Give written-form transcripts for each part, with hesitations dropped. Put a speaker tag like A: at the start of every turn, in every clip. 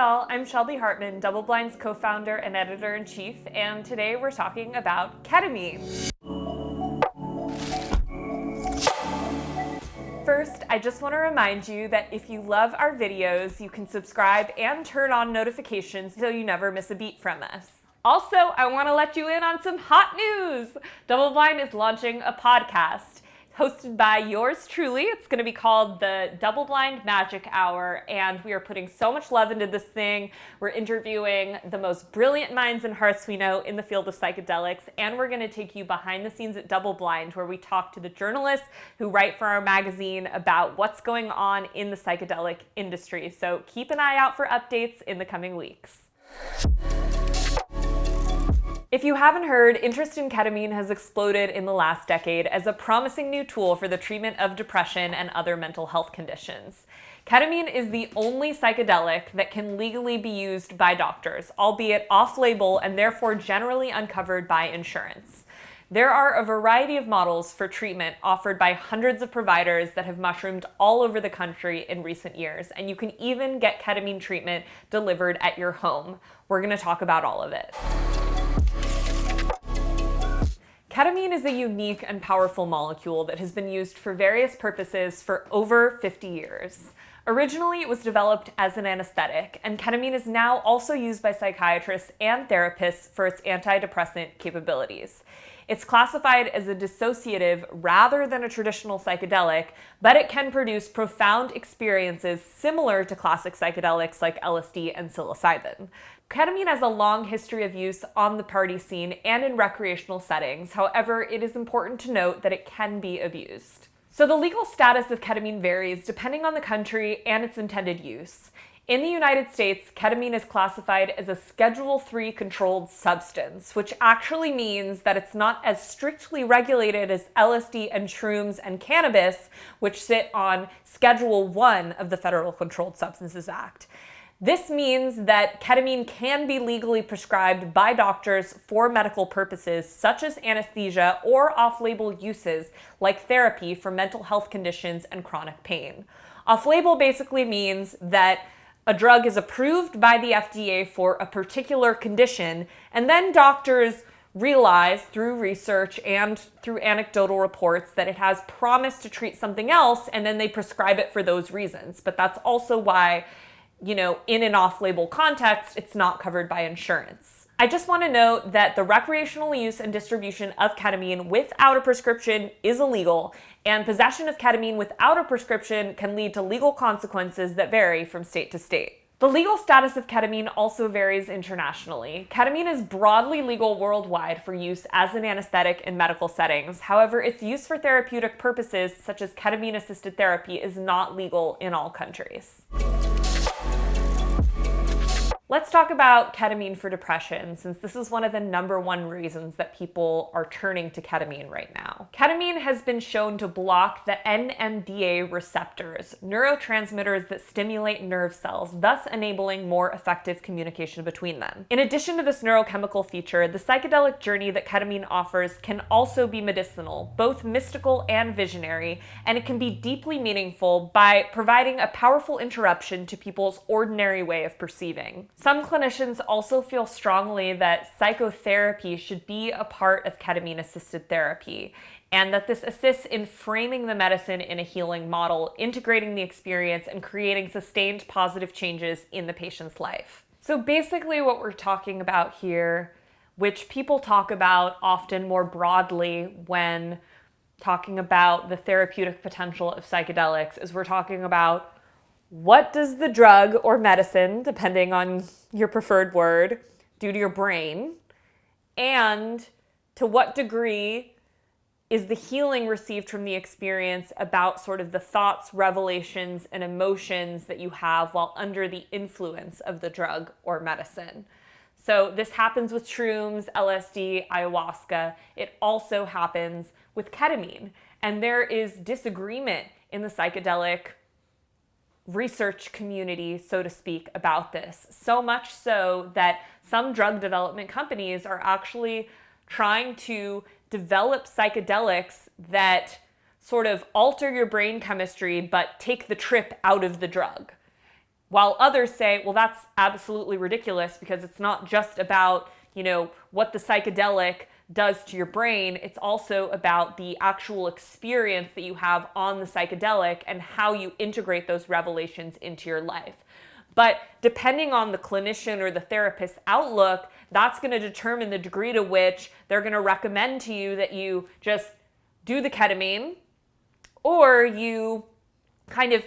A: y'all, I'm Shelby Hartman, DoubleBlind's co-founder and editor-in-chief, and today we're talking about ketamine. First, I just want to remind you that if you love our videos, you can subscribe and turn on notifications so you never miss a beat from us. Also, I want to let you in on some hot news. DoubleBlind is launching a podcast hosted by yours truly. It's going to be called the DoubleBlind Magic Hour, and we are putting so much love into this thing. We're interviewing the most brilliant minds and hearts we know in the field of psychedelics, and we're going to take you behind the scenes at DoubleBlind, where we talk to the journalists who write for our magazine about what's going on in the psychedelic industry. So keep an eye out for updates in the coming weeks. If you haven't heard, interest in ketamine has exploded in the last decade as a promising new tool for the treatment of depression and other mental health conditions. Ketamine is the only psychedelic that can legally be used by doctors, albeit off-label and therefore generally uncovered by insurance. There are a variety of models for treatment offered by hundreds of providers that have mushroomed all over the country in recent years, and you can even get ketamine treatment delivered at your home. We're going to talk about all of it. Ketamine is a unique and powerful molecule that has been used for various purposes for over 50 years. Originally, it was developed as an anesthetic, and ketamine is now also used by psychiatrists and therapists for its antidepressant capabilities. It's classified as a dissociative rather than a traditional psychedelic, but it can produce profound experiences similar to classic psychedelics like LSD and psilocybin. Ketamine has a long history of use on the party scene and in recreational settings. However, it is important to note that it can be abused. So the legal status of ketamine varies depending on the country and its intended use. In the United States, ketamine is classified as a Schedule III controlled substance, which actually means that it's not as strictly regulated as LSD and shrooms and cannabis, which sit on Schedule I of the Federal Controlled Substances Act. This means that ketamine can be legally prescribed by doctors for medical purposes, such as anesthesia or off-label uses like therapy for mental health conditions and chronic pain. Off-label basically means that a drug is approved by the FDA for a particular condition, and then doctors realize through research and through anecdotal reports that it has promised to treat something else, and then they prescribe it for those reasons. But that's also why, in an off-label context, it's not covered by insurance. I just want to note that the recreational use and distribution of ketamine without a prescription is illegal, and possession of ketamine without a prescription can lead to legal consequences that vary from state to state. The legal status of ketamine also varies internationally. Ketamine is broadly legal worldwide for use as an anesthetic in medical settings. However, its use for therapeutic purposes, such as ketamine-assisted therapy, is not legal in all countries. Let's talk about ketamine for depression, since this is one of the #1 reasons that people are turning to ketamine right now. Ketamine has been shown to block the NMDA receptors, neurotransmitters that stimulate nerve cells, thus enabling more effective communication between them. In addition to this neurochemical feature, the psychedelic journey that ketamine offers can also be medicinal, both mystical and visionary, and it can be deeply meaningful by providing a powerful interruption to people's ordinary way of perceiving. Some clinicians also feel strongly that psychotherapy should be a part of ketamine-assisted therapy, and that this assists in framing the medicine in a healing model, integrating the experience, and creating sustained positive changes in the patient's life. So basically what we're talking about here, which people talk about often more broadly when talking about the therapeutic potential of psychedelics, is we're talking about what does the drug or medicine, depending on your preferred word, do to your brain? And to what degree is the healing received from the experience about sort of the thoughts, revelations, and emotions that you have while under the influence of the drug or medicine? So this happens with shrooms, LSD, ayahuasca. It also happens with ketamine. And there is disagreement in the psychedelic research community, so to speak, about this. So much so that some drug development companies are actually trying to develop psychedelics that sort of alter your brain chemistry but take the trip out of the drug. While others say, well, that's absolutely ridiculous because it's not just about, what the psychedelic does to your brain. It's also about the actual experience that you have on the psychedelic and how you integrate those revelations into your life. But depending on the clinician or the therapist's outlook, that's going to determine the degree to which they're going to recommend to you that you just do the ketamine, or you kind of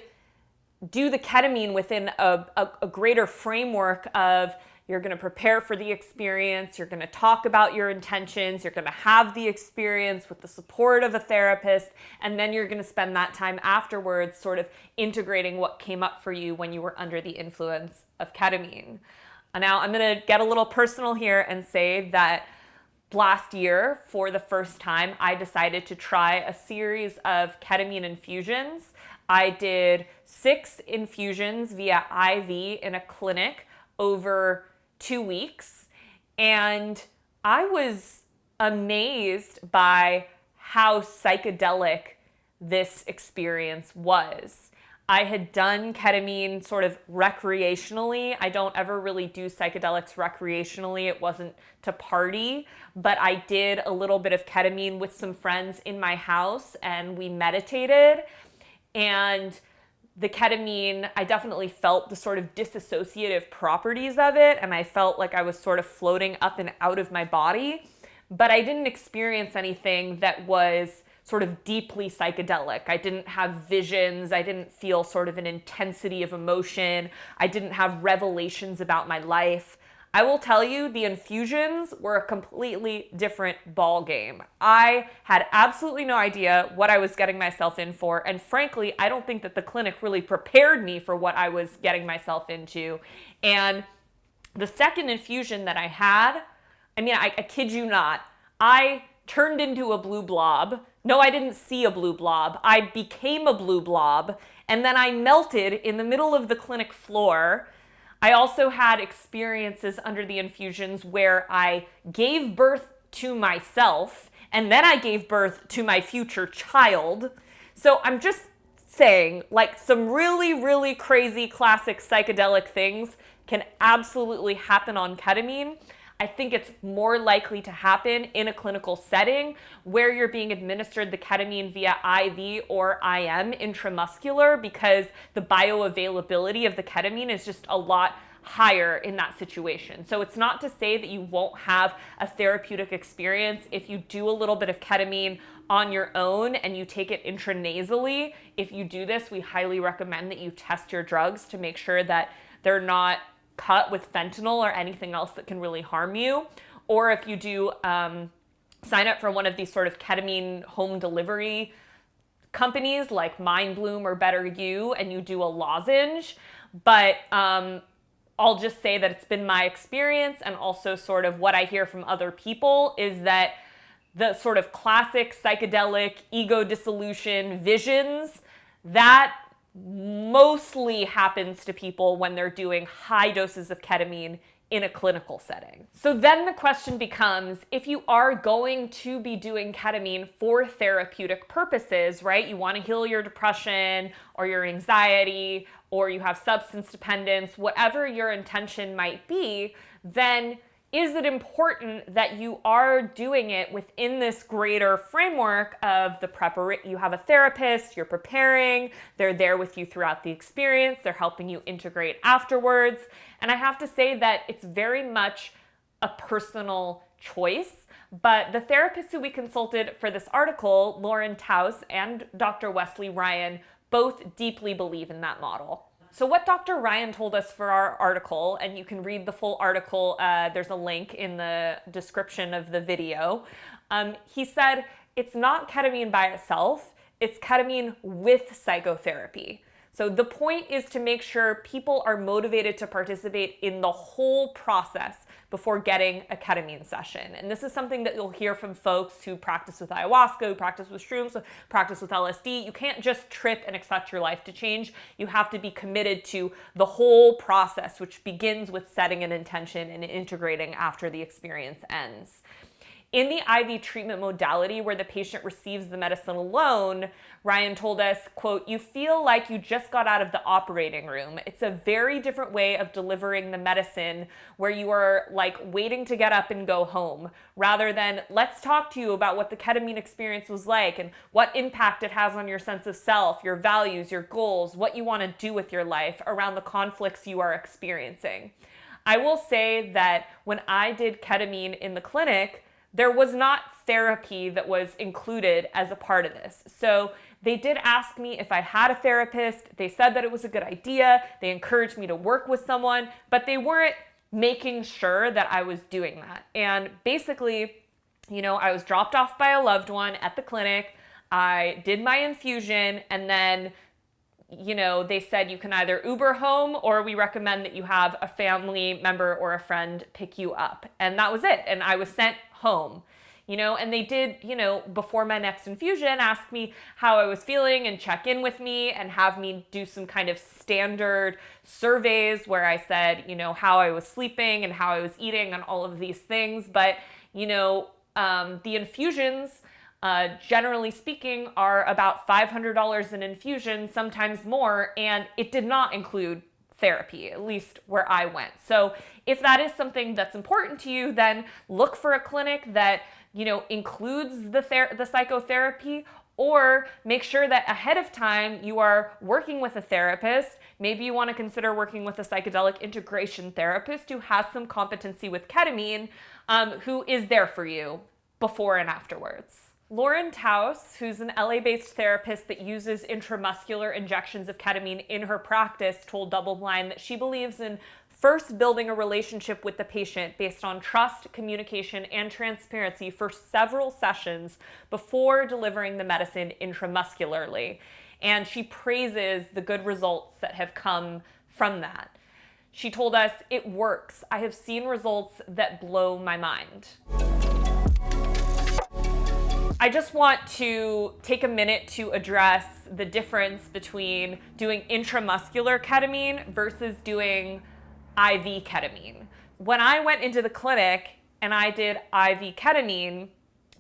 A: do the ketamine within a greater framework of, you're going to prepare for the experience, you're going to talk about your intentions, you're going to have the experience with the support of a therapist, and then you're going to spend that time afterwards sort of integrating what came up for you when you were under the influence of ketamine. Now, I'm going to get a little personal here and say that last year, for the first time, I decided to try a series of ketamine infusions. I did 6 infusions via IV in a clinic over 2 weeks, and I was amazed by how psychedelic this experience was. I had done ketamine sort of recreationally. I don't ever really do psychedelics recreationally. It wasn't to party, but I did a little bit of ketamine with some friends in my house, and we meditated. And the ketamine, I definitely felt the sort of dissociative properties of it, and I felt like I was sort of floating up and out of my body, but I didn't experience anything that was sort of deeply psychedelic. I didn't have visions. I didn't feel sort of an intensity of emotion. I didn't have revelations about my life. I will tell you, the infusions were a completely different ball game. I had absolutely no idea what I was getting myself in for, and frankly, I don't think that the clinic really prepared me for what I was getting myself into. And the second infusion that I had, I kid you not, I turned into a blue blob. No, I didn't see a blue blob. I became a blue blob, and then I melted in the middle of the clinic floor. I also had experiences under the infusions where I gave birth to myself, and then I gave birth to my future child. So I'm just saying, like, some really, really crazy classic psychedelic things can absolutely happen on ketamine. I think it's more likely to happen in a clinical setting where you're being administered the ketamine via IV or IM intramuscular, because the bioavailability of the ketamine is just a lot higher in that situation. So it's not to say that you won't have a therapeutic experience if you do a little bit of ketamine on your own and you take it intranasally. If you do this, we highly recommend that you test your drugs to make sure that they're not cut with fentanyl or anything else that can really harm you. Or if you do sign up for one of these sort of ketamine home delivery companies like Mindbloom or Better You, and you do a lozenge. But I'll just say that it's been my experience, and also sort of what I hear from other people, is that the sort of classic psychedelic ego dissolution visions, that mostly happens to people when they're doing high doses of ketamine in a clinical setting. So then the question becomes, if you are going to be doing ketamine for therapeutic purposes, right? You want to heal your depression or your anxiety, or you have substance dependence, whatever your intention might be, then is it important that you are doing it within this greater framework of the preparation? You have a therapist, you're preparing, they're there with you throughout the experience, they're helping you integrate afterwards. And I have to say that it's very much a personal choice. But the therapists who we consulted for this article, Lauren Taus and Dr. Wesley Ryan, both deeply believe in that model. So what Dr. Ryan told us for our article, and you can read the full article, there's a link in the description of the video. He said it's not ketamine by itself, it's ketamine with psychotherapy. So the point is to make sure people are motivated to participate in the whole process before getting a ketamine session. And this is something that you'll hear from folks who practice with ayahuasca, who practice with shrooms, who practice with LSD. You can't just trip and expect your life to change. You have to be committed to the whole process, which begins with setting an intention and integrating after the experience ends. In the IV treatment modality where the patient receives the medicine alone, Ryan told us, quote, "You feel like you just got out of the operating room. It's a very different way of delivering the medicine where you are like waiting to get up and go home rather than let's talk to you about what the ketamine experience was like and what impact it has on your sense of self, your values, your goals, what you want to do with your life around the conflicts you are experiencing." I will say that when I did ketamine in the clinic, there was not therapy that was included as a part of this. So they did ask me if I had a therapist. They said that it was a good idea. They encouraged me to work with someone, but they weren't making sure that I was doing that. And basically, I was dropped off by a loved one at the clinic. I did my infusion, and then they said you can either Uber home or we recommend that you have a family member or a friend pick you up. And that was it. And I was sent home, and they did, before my next infusion, ask me how I was feeling and check in with me and have me do some kind of standard surveys where I said, how I was sleeping and how I was eating and all of these things. But, the infusions, generally speaking, are about $500 an infusion, sometimes more, and it did not include therapy, at least where I went. So if that is something that's important to you, then look for a clinic that, includes the psychotherapy, or make sure that ahead of time you are working with a therapist. Maybe you want to consider working with a psychedelic integration therapist who has some competency with ketamine, who is there for you before and afterwards. Lauren Taus, who's an LA-based therapist that uses intramuscular injections of ketamine in her practice, told Double Blind that she believes in first building a relationship with the patient based on trust, communication, and transparency for several sessions before delivering the medicine intramuscularly. And she praises the good results that have come from that. She told us, "It works. I have seen results that blow my mind." I just want to take a minute to address the difference between doing intramuscular ketamine versus doing IV ketamine. When I went into the clinic and I did IV ketamine,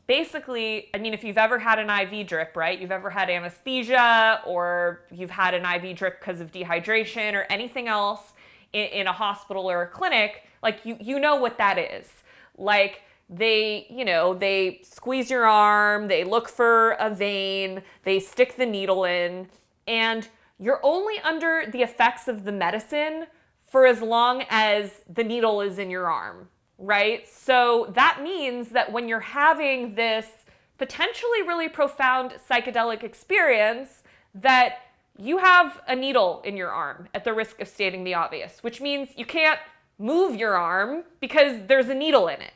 A: basically, if you've ever had an IV drip, right? You've ever had anesthesia or you've had an IV drip because of dehydration or anything else in a hospital or a clinic, like you know what that is. Like, they squeeze your arm, they look for a vein, they stick the needle in, and you're only under the effects of the medicine for as long as the needle is in your arm, right? So that means that when you're having this potentially really profound psychedelic experience, that you have a needle in your arm, at the risk of stating the obvious, which means you can't move your arm because there's a needle in it.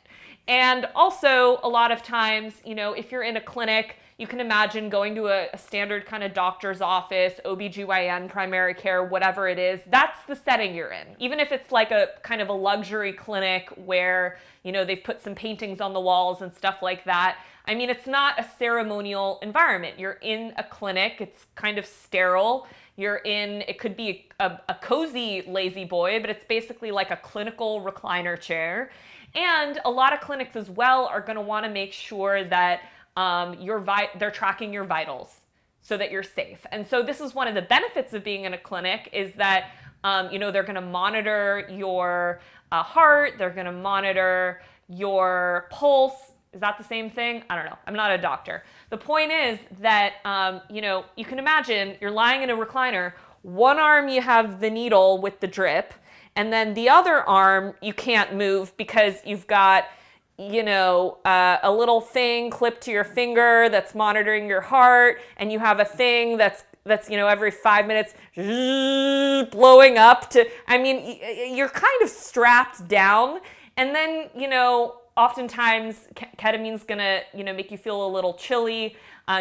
A: And also, a lot of times, if you're in a clinic, you can imagine going to a standard kind of doctor's office, OBGYN, primary care, whatever it is. That's the setting you're in. Even if it's like a kind of a luxury clinic where, they've put some paintings on the walls and stuff like that. It's not a ceremonial environment. You're in a clinic. It's kind of sterile. It could be a cozy lazy boy, but it's basically like a clinical recliner chair. And a lot of clinics as well are going to want to make sure that they're tracking your vitals so that you're safe. And so this is one of the benefits of being in a clinic is that they're going to monitor your heart, they're going to monitor your pulse. Is that the same thing? I don't know. I'm not a doctor. The point is that you can imagine you're lying in a recliner. One arm you have the needle with the drip, and then the other arm you can't move because you've got, a little thing clipped to your finger that's monitoring your heart, and you have a thing that's every 5 minutes blowing up to, you're kind of strapped down. And then, oftentimes ketamine's gonna, make you feel a little chilly.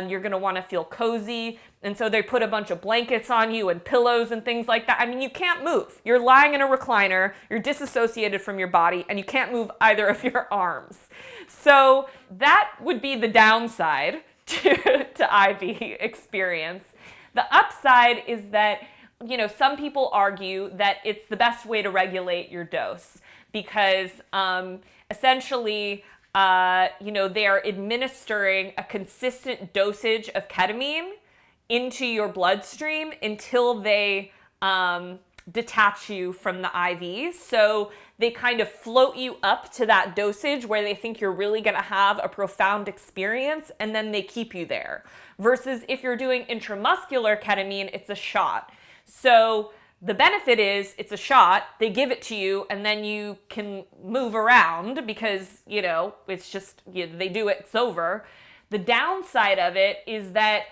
A: You're gonna wanna feel cozy. And so they put a bunch of blankets on you and pillows and things like that. You can't move. You're lying in a recliner, you're disassociated from your body, and you can't move either of your arms. So that would be the downside to IV experience. The upside is that, some people argue that it's the best way to regulate your dose because essentially they are administering a consistent dosage of ketamine into your bloodstream until they detach you from the IVs. So they kind of float you up to that dosage where they think you're really going to have a profound experience, and then they keep you there. Versus if you're doing intramuscular ketamine, it's a shot. So the benefit is it's a shot, they give it to you, and then you can move around because, it's just, they do it, it's over. The downside of it is that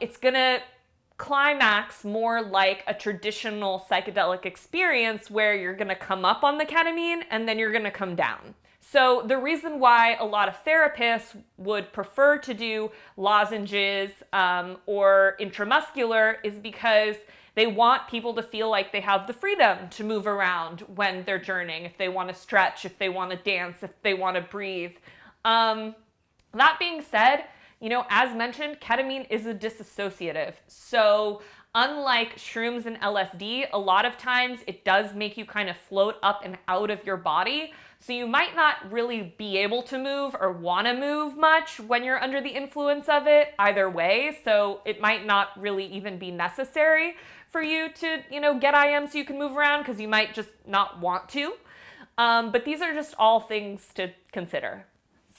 A: it's going to climax more like a traditional psychedelic experience where you're going to come up on the ketamine and then you're going to come down. So the reason why a lot of therapists would prefer to do lozenges or intramuscular is because they want people to feel like they have the freedom to move around when they're journeying, if they want to stretch, if they want to dance, if they want to breathe. That being said, as mentioned, ketamine is a dissociative. So unlike shrooms and LSD, a lot of times it does make you kind of float up and out of your body. So you might not really be able to move or want to move much when you're under the influence of it either way. So it might not really even be necessary for you to, get IM so you can move around because you might just not want to. But these are just all things to consider.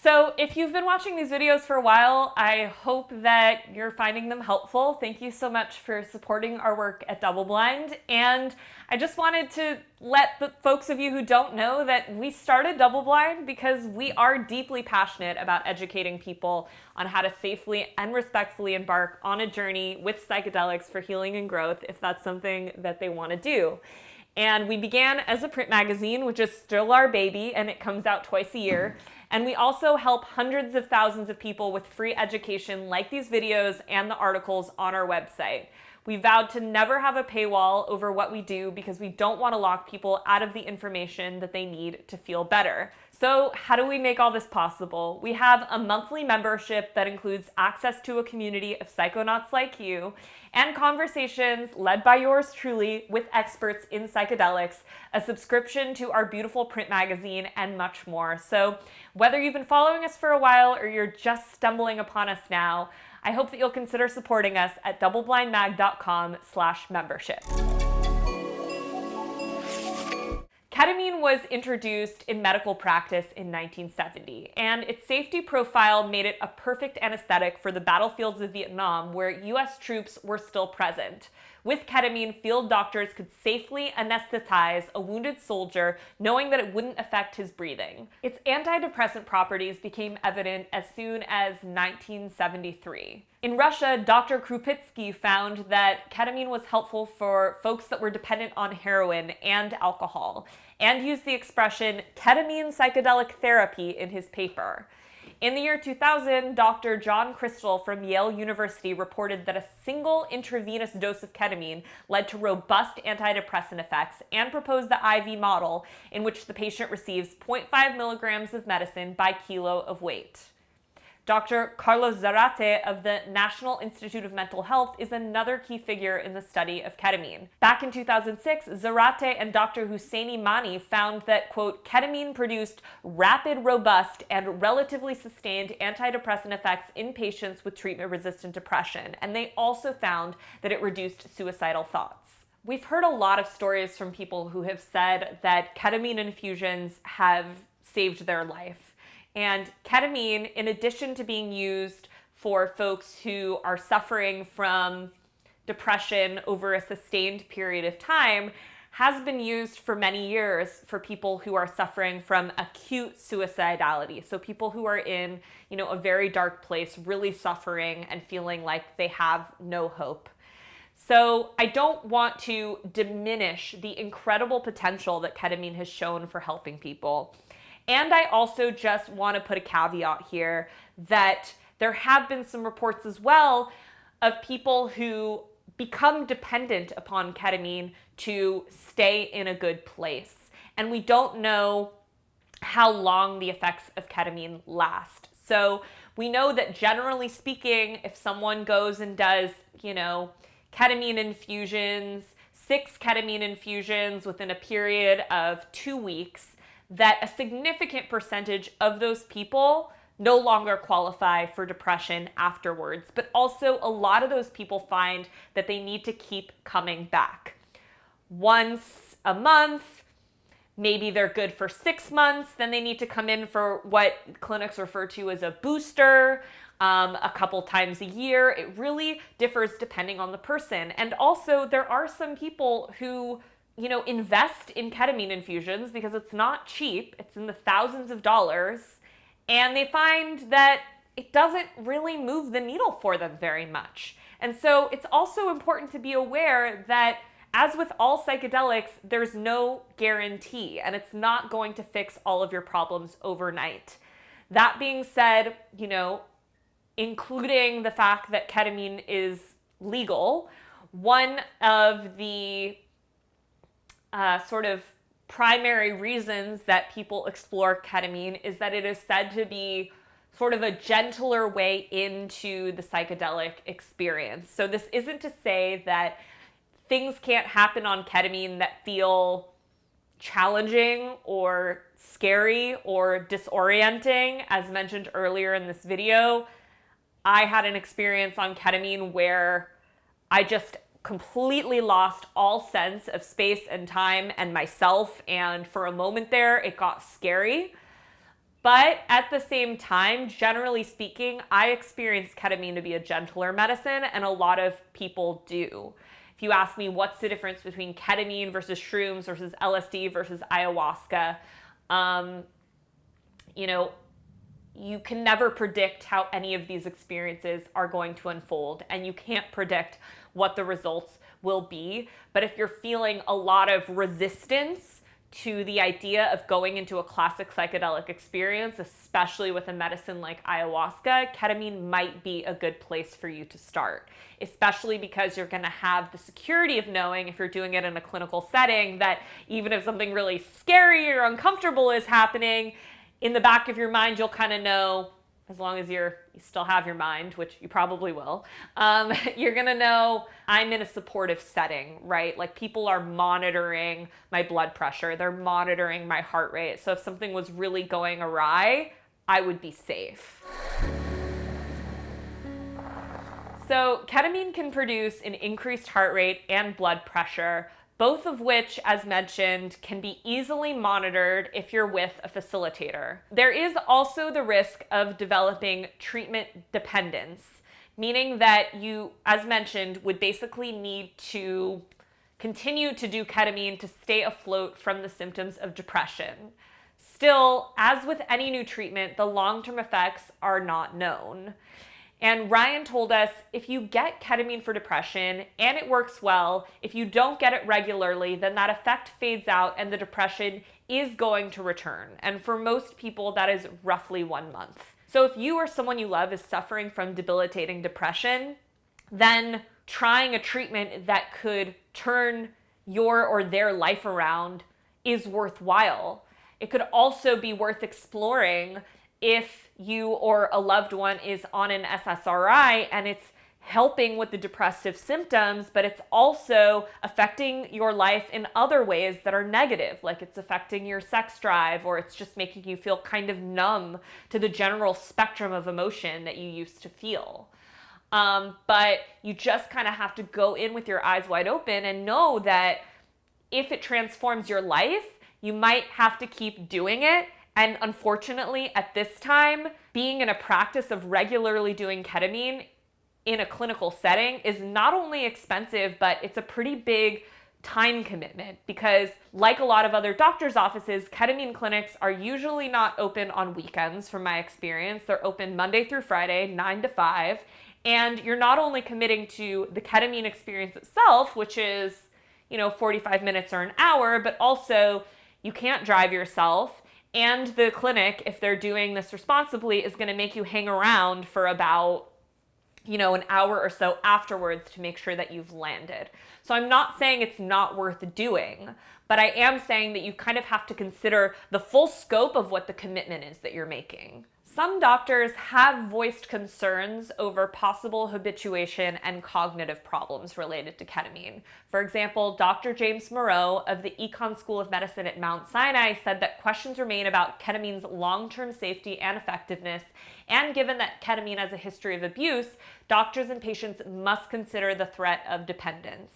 A: So if you've been watching these videos for a while, I hope that you're finding them helpful. Thank you so much for supporting our work at Double Blind. And I just wanted to let the folks of you who don't know that we started Double Blind because we are deeply passionate about educating people on how to safely and respectfully embark on a journey with psychedelics for healing and growth if that's something that they want to do. And we began as a print magazine, which is still our baby, and it comes out twice a year. And we also help hundreds of thousands of people with free education like these videos and the articles on our website. We vowed to never have a paywall over what we do because we don't want to lock people out of the information that they need to feel better. So how do we make all this possible? We have a monthly membership that includes access to a community of psychonauts like you and conversations led by yours truly with experts in psychedelics, a subscription to our beautiful print magazine, and much more. So whether you've been following us for a while or you're just stumbling upon us now, I hope that you'll consider supporting us at doubleblindmag.com/membership. Ketamine was introduced in medical practice in 1970, and its safety profile made it a perfect anesthetic for the battlefields of Vietnam, where U.S. troops were still present. With ketamine, field doctors could safely anesthetize a wounded soldier, knowing that it wouldn't affect his breathing. Its antidepressant properties became evident as soon as 1973. In Russia, Dr. Krupitsky found that ketamine was helpful for folks that were dependent on heroin and alcohol, and used the expression ketamine psychedelic therapy in his paper. In the year 2000, Dr. John Crystal from Yale University reported that a single intravenous dose of ketamine led to robust antidepressant effects and proposed the IV model in which the patient receives 0.5 milligrams of medicine by kilo of weight. Dr. Carlos Zarate of the National Institute of Mental Health is another key figure in the study of ketamine. Back in 2006, Zarate and Dr. Husseini Mani found that, quote, ketamine produced rapid, robust, and relatively sustained antidepressant effects in patients with treatment-resistant depression, and they also found that it reduced suicidal thoughts. We've heard a lot of stories from people who have said that ketamine infusions have saved their life. And ketamine, in addition to being used for folks who are suffering from depression over a sustained period of time, has been used for many years for people who are suffering from acute suicidality. So people who are in, a very dark place, really suffering and feeling like they have no hope. So I don't want to diminish the incredible potential that ketamine has shown for helping people. And I also just want to put a caveat here that there have been some reports as well of people who become dependent upon ketamine to stay in a good place. And we don't know how long the effects of ketamine last. So we know that generally speaking, if someone goes and does, ketamine infusions, 6 ketamine infusions within a period of 2 weeks, that a significant percentage of those people no longer qualify for depression afterwards, but also a lot of those people find that they need to keep coming back. Once a month, maybe they're good for 6 months, then they need to come in for what clinics refer to as a booster, a couple times a year. It really differs depending on the person. And also, there are some people who, invest in ketamine infusions because it's not cheap. It's in the thousands of dollars. And they find that it doesn't really move the needle for them very much. And so it's also important to be aware that, as with all psychedelics, there's no guarantee, and it's not going to fix all of your problems overnight. That being said, including the fact that ketamine is legal, one of the sort of primary reasons that people explore ketamine is that it is said to be sort of a gentler way into the psychedelic experience. So this isn't to say that things can't happen on ketamine that feel challenging or scary or disorienting. As mentioned earlier in this video, I had an experience on ketamine where I just completely lost all sense of space and time and myself, and for a moment there, it got scary. But at the same time, generally speaking, I experience ketamine to be a gentler medicine, and a lot of people do. If you ask me what's the difference between ketamine versus shrooms versus LSD versus ayahuasca, you can never predict how any of these experiences are going to unfold, and you can't predict what the results will be. But if you're feeling a lot of resistance to the idea of going into a classic psychedelic experience, especially with a medicine like ayahuasca, ketamine might be a good place for you to start, especially because you're going to have the security of knowing, if you're doing it in a clinical setting, that even if something really scary or uncomfortable is happening, in the back of your mind, you'll kind of know, as long as you still have your mind, which you probably will, you're going to know I'm in a supportive setting, right? Like, people are monitoring my blood pressure. They're monitoring my heart rate. So if something was really going awry, I would be safe. So ketamine can produce an increased heart rate and blood pressure, both of which, as mentioned, can be easily monitored if you're with a facilitator. There is also the risk of developing treatment dependence, meaning that you, as mentioned, would basically need to continue to do ketamine to stay afloat from the symptoms of depression. Still, as with any new treatment, the long-term effects are not known. And Ryan told us, if you get ketamine for depression and it works well, if you don't get it regularly, then that effect fades out and the depression is going to return. And for most people, that is roughly 1 month. So if you or someone you love is suffering from debilitating depression, then trying a treatment that could turn your or their life around is worthwhile. It could also be worth exploring if you or a loved one is on an SSRI and it's helping with the depressive symptoms, but it's also affecting your life in other ways that are negative, like it's affecting your sex drive, or it's just making you feel kind of numb to the general spectrum of emotion that you used to feel. But you just kind of have to go in with your eyes wide open and know that if it transforms your life, you might have to keep doing it. And unfortunately, at this time, being in a practice of regularly doing ketamine in a clinical setting is not only expensive, but it's a pretty big time commitment, because like a lot of other doctors' offices, ketamine clinics are usually not open on weekends, from my experience. They're open Monday through Friday, 9 to 5. And you're not only committing to the ketamine experience itself, which is, 45 minutes or an hour, but also you can't drive yourself. And the clinic, if they're doing this responsibly, is going to make you hang around for about, an hour or so afterwards to make sure that you've landed. So I'm not saying it's not worth doing, but I am saying that you kind of have to consider the full scope of what the commitment is that you're making. Some doctors have voiced concerns over possible habituation and cognitive problems related to ketamine. For example, Dr. James Moreau of the Econ School of Medicine at Mount Sinai said that questions remain about ketamine's long-term safety and effectiveness, and given that ketamine has a history of abuse, doctors and patients must consider the threat of dependence.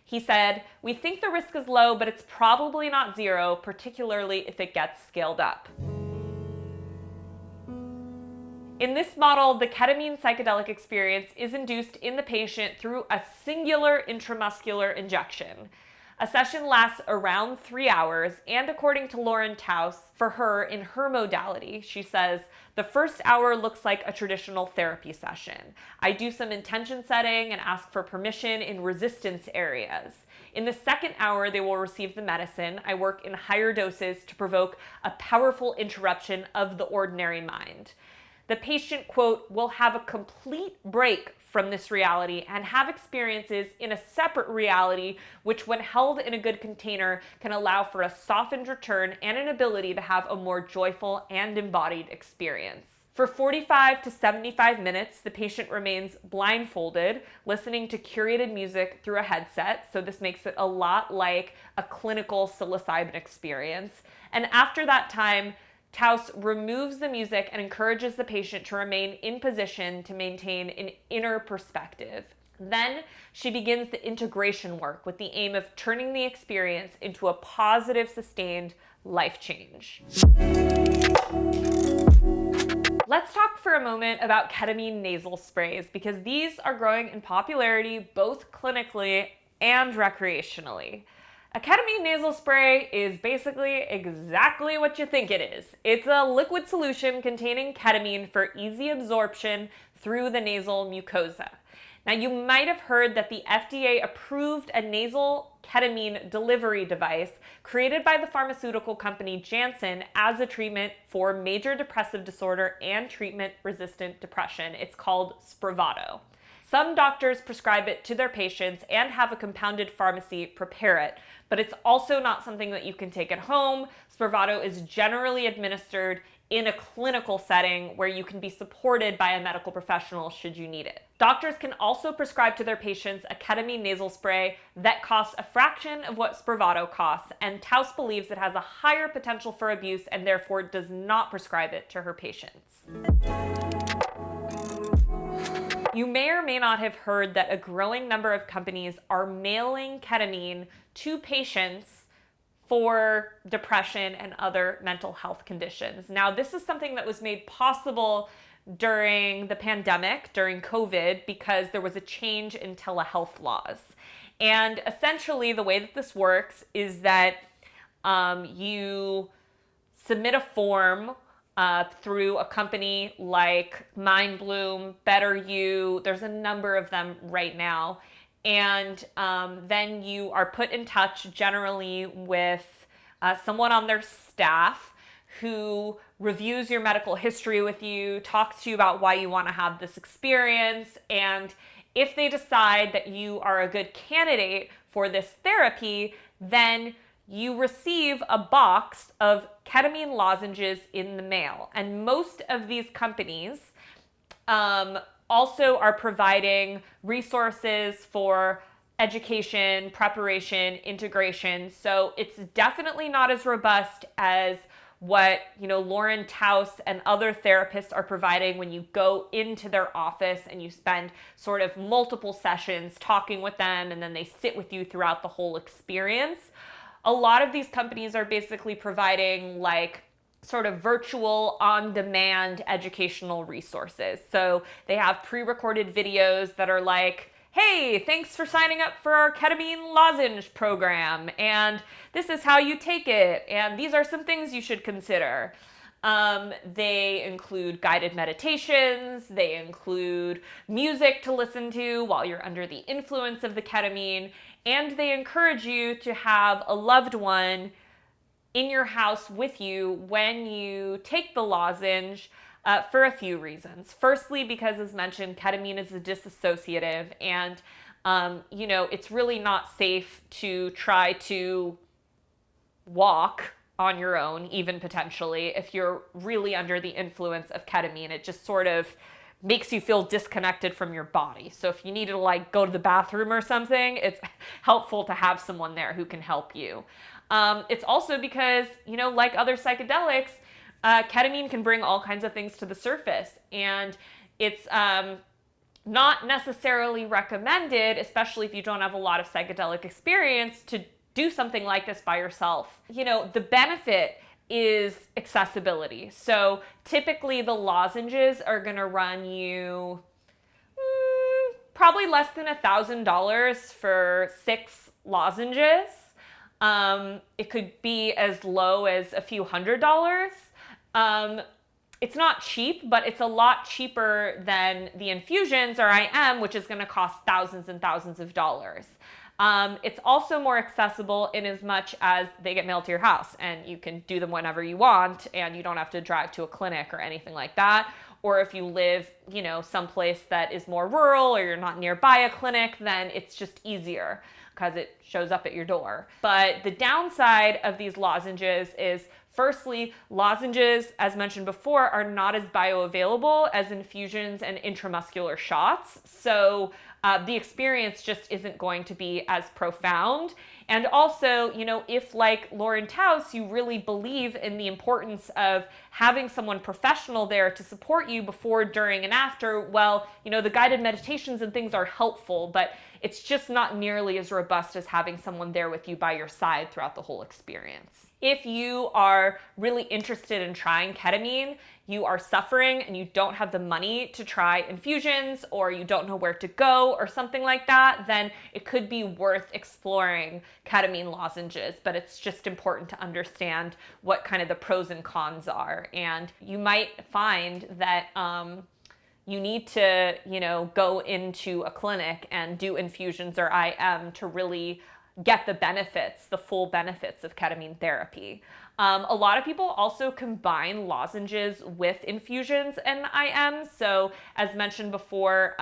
A: He said, "We think the risk is low, but it's probably not zero, particularly if it gets scaled up." In this model, the ketamine psychedelic experience is induced in the patient through a singular intramuscular injection. A session lasts around 3 hours, and according to Lauren Taus, for her, in her modality, she says, "The first hour looks like a traditional therapy session. I do some intention setting and ask for permission in resistance areas. In the second hour, they will receive the medicine. I work in higher doses to provoke a powerful interruption of the ordinary mind. The patient, quote, will have a complete break from this reality and have experiences in a separate reality, which when held in a good container can allow for a softened return and an ability to have a more joyful and embodied experience." For 45 to 75 minutes, the patient remains blindfolded, listening to curated music through a headset, so this makes it a lot like a clinical psilocybin experience. And after that time, Taus removes the music and encourages the patient to remain in position to maintain an inner perspective. Then she begins the integration work with the aim of turning the experience into a positive, sustained life change. Let's talk for a moment about ketamine nasal sprays, because these are growing in popularity both clinically and recreationally. A ketamine nasal spray is basically exactly what you think it is. It's a liquid solution containing ketamine for easy absorption through the nasal mucosa. Now, you might have heard that the FDA approved a nasal ketamine delivery device created by the pharmaceutical company Janssen as a treatment for major depressive disorder and treatment-resistant depression. It's called Spravato. Some doctors prescribe it to their patients and have a compounded pharmacy prepare it, but it's also not something that you can take at home. Spravato is generally administered in a clinical setting where you can be supported by a medical professional should you need it. Doctors can also prescribe to their patients a ketamine nasal spray that costs a fraction of what Spravato costs, and Taus believes it has a higher potential for abuse and therefore does not prescribe it to her patients. You may or may not have heard that a growing number of companies are mailing ketamine to patients for depression and other mental health conditions. Now, this is something that was made possible during the pandemic, during COVID, because there was a change in telehealth laws. And essentially, the way that this works is that you submit a form through a company like Mindbloom, Better You. There's a number of them right now. And then you are put in touch generally with someone on their staff who reviews your medical history with you, talks to you about why you want to have this experience, and if they decide that you are a good candidate for this therapy, then you receive a box of ketamine lozenges in the mail. And most of these companies also are providing resources for education, preparation, integration. So it's definitely not as robust as what, Lauren Taus and other therapists are providing when you go into their office and you spend sort of multiple sessions talking with them, and then they sit with you throughout the whole experience. A lot of these companies are basically providing like sort of virtual on-demand educational resources. So they have pre-recorded videos that are like, "Hey, thanks for signing up for our ketamine lozenge program, and this is how you take it, and these are some things you should consider." They include guided meditations, they include music to listen to while you're under the influence of the ketamine, and they encourage you to have a loved one in your house with you when you take the lozenge for a few reasons. Firstly, because as mentioned, ketamine is a dissociative, and it's really not safe to try to walk on your own, even potentially, if you're really under the influence of ketamine. It just sort of makes you feel disconnected from your body. So if you need to like go to the bathroom or something, it's helpful to have someone there who can help you. It's also because, like other psychedelics, ketamine can bring all kinds of things to the surface, and it's not necessarily recommended, especially if you don't have a lot of psychedelic experience, to do something like this by yourself. The benefit is accessibility. So typically the lozenges are gonna run you probably less than $1,000 for 6 lozenges. It could be as low as a few $100s. It's not cheap, but it's a lot cheaper than the infusions or IM, which is gonna cost thousands and thousands of dollars. It's also more accessible in as much as they get mailed to your house and you can do them whenever you want and you don't have to drive to a clinic or anything like that. Or if you live, someplace that is more rural or you're not nearby a clinic, then it's just easier because it shows up at your door. But the downside of these lozenges is, firstly, lozenges, as mentioned before, are not as bioavailable as infusions and intramuscular shots. So the experience just isn't going to be as profound. And also, if like Lauren Taus, you really believe in the importance of having someone professional there to support you before, during, and after, well, the guided meditations and things are helpful, but it's just not nearly as robust as having someone there with you by your side throughout the whole experience. If you are really interested in trying ketamine, you are suffering and you don't have the money to try infusions, or you don't know where to go or something like that, then it could be worth exploring ketamine lozenges. But it's just important to understand what kind of the pros and cons are. And you might find that you need to, go into a clinic and do infusions or IM to really get the benefits, the full benefits of ketamine therapy. A lot of people also combine lozenges with infusions and IM. So as mentioned before,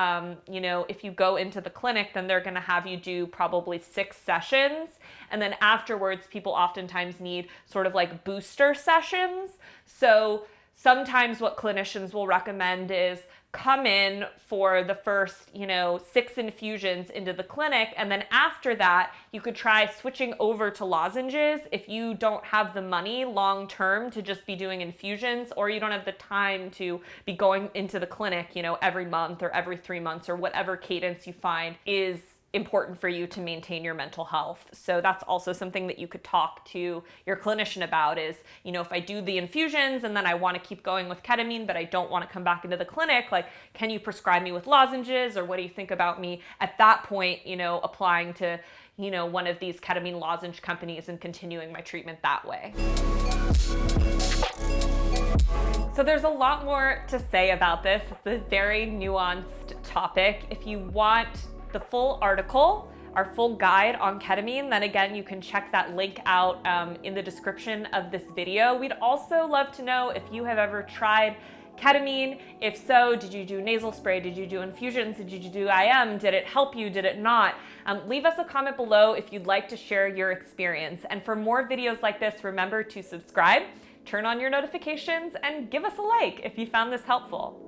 A: if you go into the clinic, then they're gonna have you do probably 6 sessions. And then afterwards, people oftentimes need sort of like booster sessions. So sometimes what clinicians will recommend is come in for the first, 6 infusions into the clinic. And then after that, you could try switching over to lozenges if you don't have the money long term to just be doing infusions, or you don't have the time to be going into the clinic, every month or every 3 months, or whatever cadence you find is important for you to maintain your mental health. So that's also something that you could talk to your clinician about is, if I do the infusions and then I want to keep going with ketamine, but I don't want to come back into the clinic, like, can you prescribe me with lozenges, or what do you think about me at that point, applying to, one of these ketamine lozenge companies and continuing my treatment that way. So there's a lot more to say about this. It's a very nuanced topic. If you want the full article, our full guide on ketamine, then again, you can check that link out in the description of this video. We'd also love to know if you have ever tried ketamine. If so, did you do nasal spray? Did you do infusions? Did you do IM? Did it help you? Did it not? Leave us a comment below if you'd like to share your experience. And for more videos like this, remember to subscribe, turn on your notifications, and give us a like if you found this helpful.